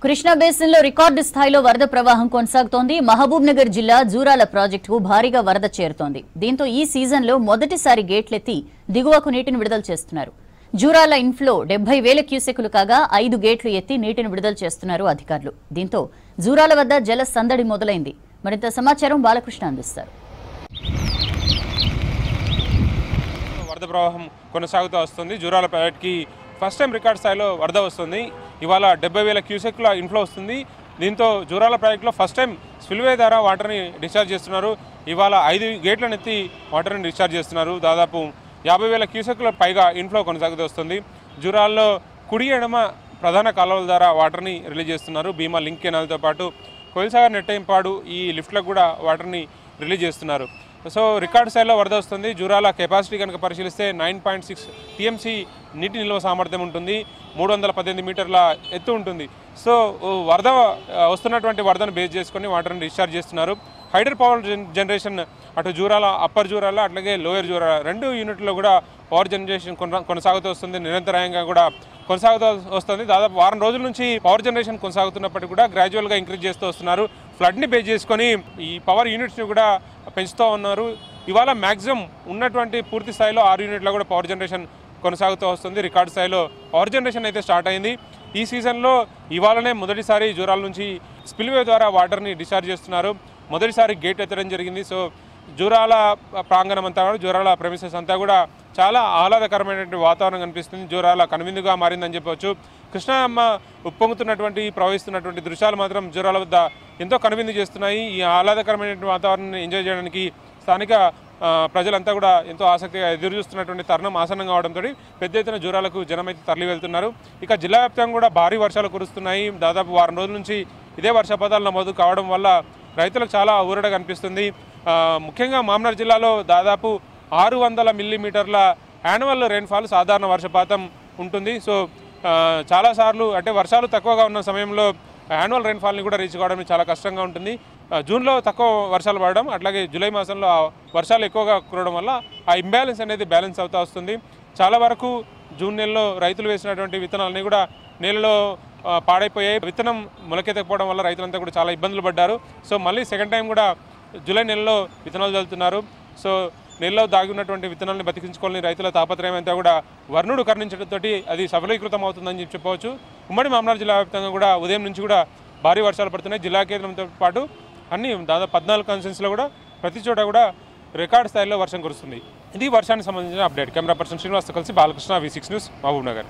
కృష్ణా బేసిన్లో రికార్డు స్థాయిలో వరద ప్రవాహం కొనసాగుతోంది. మహబూబ్ నగర్ జిల్లా జూరాల ప్రాజెక్టుకు భారీగా వరద చేరుతోంది. దీంతో ఈ సీజన్లో మొదటిసారి గేట్లెత్తి దిగువకు నీటిని విడుదల చేస్తున్నారు. జూరాల ఇన్ఫ్లో 70,000 క్యూసెక్కులు కాగా 5 గేట్లు ఎత్తి నీటిని విడుదల చేస్తున్నారు అధికారులు. దీంతో జూరాల వద్ద జల సందడి మొదలైంది. మరింత సమాచారం బాలకృష్ణ అందిస్తారు. వరద ప్రవాహం కొనసాగుతూ వస్తుంది. జూరాల ప్రాజెక్టుకి ఫస్ట్ టైం రికార్డ్ స్థాయిలో వరద వస్తుంది. ఇవాళ 70,000 క్యూసెక్ల ఇన్ఫ్లో వస్తుంది. దీంతో జూరాల ప్రాజెక్టులో ఫస్ట్ టైం స్పిల్వే ద్వారా వాటర్ని డిశ్చార్జ్ చేస్తున్నారు. ఇవాళ 5 గేట్లను ఎత్తి వాటర్ని డిశ్చార్జ్ చేస్తున్నారు. దాదాపు 50,000 క్యూసెక్ల పైగా ఇన్ఫ్లో కొనసాగుతూ వస్తుంది. జూరాల్లో కుడి ఎడమ ప్రధాన కాలువల ద్వారా వాటర్ని రిలీజ్ చేస్తున్నారు. భీమా లింక్ కెనాల్తో పాటు కోయిల్సాగర్ నెట్టెంపాడు ఈ లిఫ్ట్లకు కూడా వాటర్ని రిలీజ్ చేస్తున్నారు. సో రికార్డు స్థాయిలో వరద వస్తుంది. జూరాల కెపాసిటీ కనుక పరిశీలిస్తే 9.6 టీఎంసీ నీటి నిల్వ సామర్థ్యం ఉంటుంది. 318 మీటర్ల ఎత్తు ఉంటుంది. సో వరద వస్తున్నటువంటి వరదను బేస్ చేసుకొని వాటర్ని డిశ్చార్జ్ చేస్తున్నారు. హైడర్ పవర్ జనరేషన్ అటు జూరాల అప్పర్ జూరాల అట్లాగే లోయర్ జూరాల 2 యూనిట్లో కూడా పవర్ జనరేషన్ కొనసాగుతూ వస్తుంది. నిరంతరాయంగా కూడా కొనసాగుతూ వస్తుంది. దాదాపు వారం రోజుల నుంచి పవర్ జనరేషన్ కొనసాగుతున్నప్పటికీ కూడా గ్రాడ్యువల్గా ఇంక్రీజ్ చేస్తూ వస్తున్నారు. ఫ్లడ్ని బేస్ చేసుకొని ఈ పవర్ యూనిట్స్ని కూడా పెంచుతూ ఉన్నారు. ఇవాళ మ్యాక్సిమం ఉన్నటువంటి పూర్తి స్థాయిలో 6 యూనిట్లో కూడా పవర్ జనరేషన్ కొనసాగుతూ వస్తుంది. రికార్డు స్థాయిలో పవర్ జనరేషన్ అయితే స్టార్ట్ అయింది. ఈ సీజన్లో ఇవాళనే మొదటిసారి జూరాల నుంచి స్పిల్వే ద్వారా వాటర్ని డిశ్చార్జ్ చేస్తున్నారు. మొదటిసారి గేట్ ఎత్తడం జరిగింది. సో జూరాల ప్రాంగణం అంతా కూడా జూరాల ప్రెమిసెస్ అంతా కూడా చాలా ఆహ్లాదకరమైనటువంటి వాతావరణం కనిపిస్తుంది. జూరాల కనువిందుగా మారిందని చెప్పవచ్చు. కృష్ణమ్మ ఉప్పొంగుతున్నటువంటి ప్రవహిస్తున్నటువంటి దృశ్యాలు మాత్రం జూరాల వద్ద ఎంతో కనువిందు చేస్తున్నాయి. ఈ ఆహ్లాదకరమైనటువంటి వాతావరణాన్ని ఎంజాయ్ చేయడానికి స్థానిక ప్రజలంతా కూడా ఎంతో ఆసక్తిగా ఎదురు చూస్తున్నటువంటి తరుణం ఆసన్నం కావడంతో పెద్ద ఎత్తున జూరాలకు జనం అయితే తరలి వెళ్తున్నారు. ఇక జిల్లా వ్యాప్తంగా కూడా భారీ వర్షాలు కురుస్తున్నాయి. దాదాపు వారం రోజుల నుంచి ఇదే వర్షపాతాలు నమోదు కావడం వల్ల రైతులకు చాలా ఊరట కనిపిస్తుంది. ముఖ్యంగా మామ్నార్ జిల్లాలో దాదాపు 600 మిల్లీమీటర్ల యాన్యువల్ రెయిన్ఫాల్ సాధారణ వర్షపాతం ఉంటుంది. సో చాలాసార్లు అంటే వర్షాలు తక్కువగా ఉన్న సమయంలో యాన్యువల్ రెయిన్ఫాల్ని కూడా రీచ్ కావడం చాలా కష్టంగా ఉంటుంది. జూన్లో తక్కువ వర్షాలు పడడం అట్లాగే జూలై మాసంలో వర్షాలు ఎక్కువగా కురవడం వల్ల ఆ ఇంబ్యాలెన్స్ అనేది బ్యాలెన్స్ అవుతూ వస్తుంది. చాలా వరకు జూన్ నెలలో రైతులు వేసినటువంటి విత్తనాలన్నీ కూడా నేలలో పాడైపోయాయి. విత్తనం మొలకెత్తకపోవడం వల్ల రైతులంతా కూడా చాలా ఇబ్బందులు పడ్డారు. సో మళ్ళీ సెకండ్ టైం కూడా జూలై నెలలో విత్తనాలు చల్లుతున్నారు. సో నెలలో దాగి ఉన్నటువంటి విత్తనాలను బతికించుకోవాలని రైతుల తాపత్రయం అంతా కూడా వర్ణుడు కరుణించడంతో అది సఫలీకృతం అవుతుందని చెప్పవచ్చు. ఉమ్మడి మామ్నార్ జిల్లా వ్యాప్తంగా కూడా ఉదయం నుంచి కూడా భారీ వర్షాలు పడుతున్నాయి. జిల్లా కేంద్రంతో పాటు అన్ని దాదాపు 14 కాన్స్టిట్యూన్సీలో కూడా ప్రతి చోట కూడా రికార్డు స్థాయిలో వర్షం కురుస్తుంది. ఇది వర్షానికి సంబంధించిన అప్డేట్. కెమెరా పర్సన్ శ్రీనివాస్తో కలిసి బాలకృష్ణ, V6 న్యూస్, మహబూబ్ నగర్.